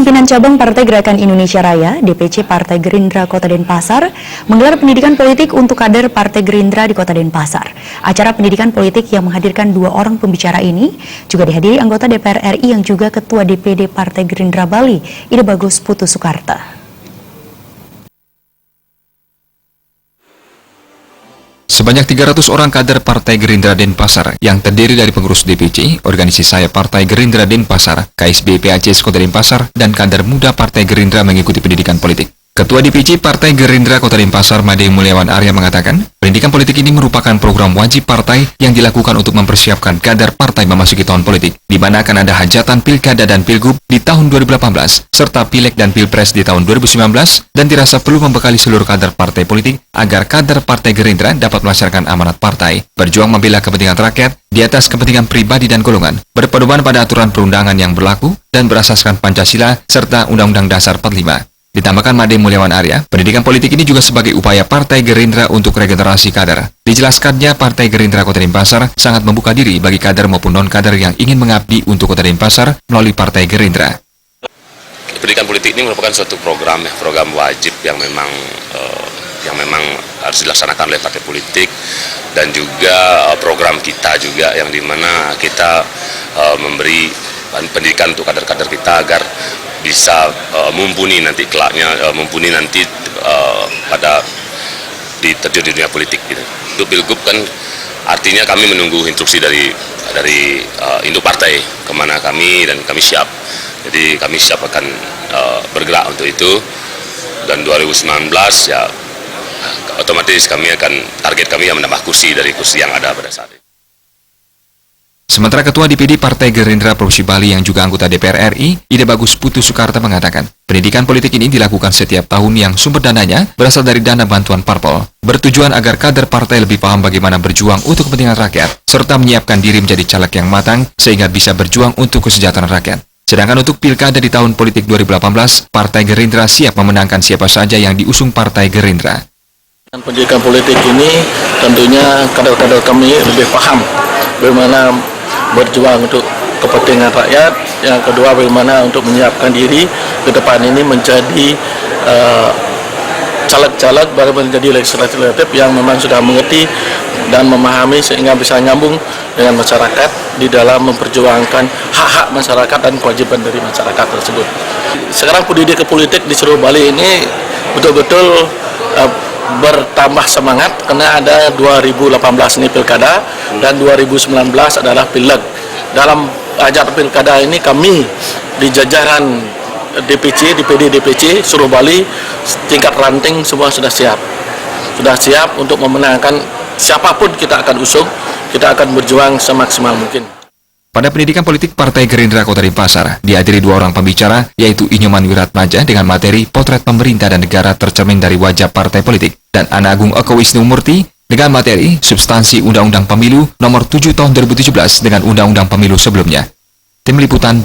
Pimpinan Cabang Partai Gerakan Indonesia Raya, DPC Partai Gerindra Kota Denpasar, menggelar pendidikan politik untuk kader Partai Gerindra di Kota Denpasar. Acara pendidikan politik yang menghadirkan 2 orang pembicara ini juga dihadiri anggota DPR RI yang juga Ketua DPD Partai Gerindra Bali, Ide Bagus Putu Soekarta. Sebanyak 300 orang kader Partai Gerindra Denpasar yang terdiri dari pengurus DPC, organisasi saya Partai Gerindra Denpasar, KSB PACS Kota Denpasar, dan kader muda Partai Gerindra mengikuti pendidikan politik. Ketua DPC Partai Gerindra Kota Denpasar, Made Mulyawan Arya mengatakan, pendidikan politik ini merupakan program wajib partai yang dilakukan untuk mempersiapkan kader partai memasuki tahun politik, di mana akan ada hajatan pilkada dan pilgub di tahun 2018, serta pileg dan pilpres di tahun 2019, dan dirasa perlu membekali seluruh kader partai politik agar kader Partai Gerindra dapat melaksanakan amanat partai, berjuang membela kepentingan rakyat di atas kepentingan pribadi dan golongan, berpedoman pada aturan perundangan yang berlaku dan berasaskan Pancasila serta Undang-Undang Dasar 45. Ditambahkan Made Mulyawan Arya, pendidikan politik ini juga sebagai upaya Partai Gerindra untuk regenerasi kader. Dijelaskannya, Partai Gerindra Kota Denpasar sangat membuka diri bagi kader maupun non-kader yang ingin mengabdi untuk Kota Denpasar melalui Partai Gerindra. Pendidikan politik ini merupakan suatu program wajib yang memang harus dilaksanakan oleh partai politik, dan juga program kita juga yang dimana kita memberi pendidikan untuk kader-kader kita agar bisa mumpuni nanti kelaknya, mumpuni nanti pada terjun di dunia politik gitu. Untuk pilgub kan artinya kami menunggu instruksi dari induk partai kemana kami, dan kami siap. Jadi kami siap akan bergerak untuk itu, dan 2019 ya otomatis target kami yang menambah kursi dari kursi yang ada pada saat ini. Sementara Ketua DPD Partai Gerindra Provinsi Bali yang juga anggota DPR RI, Ide Bagus Putu Soekarta mengatakan, pendidikan politik ini dilakukan setiap tahun yang sumber dananya berasal dari dana bantuan parpol, bertujuan agar kader partai lebih paham bagaimana berjuang untuk kepentingan rakyat, serta menyiapkan diri menjadi caleg yang matang sehingga bisa berjuang untuk kesejahteraan rakyat. Sedangkan untuk pilkada di tahun politik 2018, Partai Gerindra siap memenangkan siapa saja yang diusung Partai Gerindra. Pendidikan politik ini tentunya kader-kader kami lebih paham bagaimana berjuang untuk kepentingan rakyat. Yang kedua, bagaimana untuk menyiapkan diri ke depan ini menjadi caleg-caleg baru menjadi legislatif yang memang sudah mengerti dan memahami sehingga bisa nyambung dengan masyarakat di dalam memperjuangkan hak-hak masyarakat dan kewajiban dari masyarakat tersebut. Sekarang pendidikan politik di seluruh Bali ini betul-betul bertambah semangat karena ada 2018 ini pilkada dan 2019 adalah pileg. Dalam acara pilkada ini kami di jajaran DPC, DPD DPC seluruh Bali tingkat ranting semua sudah siap untuk memenangkan siapapun kita akan usung, kita akan berjuang semaksimal mungkin. Pada pendidikan politik Partai Gerindra Kota Denpasar, dihadiri 2 orang pembicara, yaitu Inyoman Wiratmaja dengan materi potret pemerintah dan negara tercermin dari wajah partai politik, dan Ana Agung Eko Wisnu Murti dengan materi substansi Undang-Undang Pemilu Nomor 7 Tahun 2017 dengan Undang-Undang Pemilu sebelumnya. Tim Liputan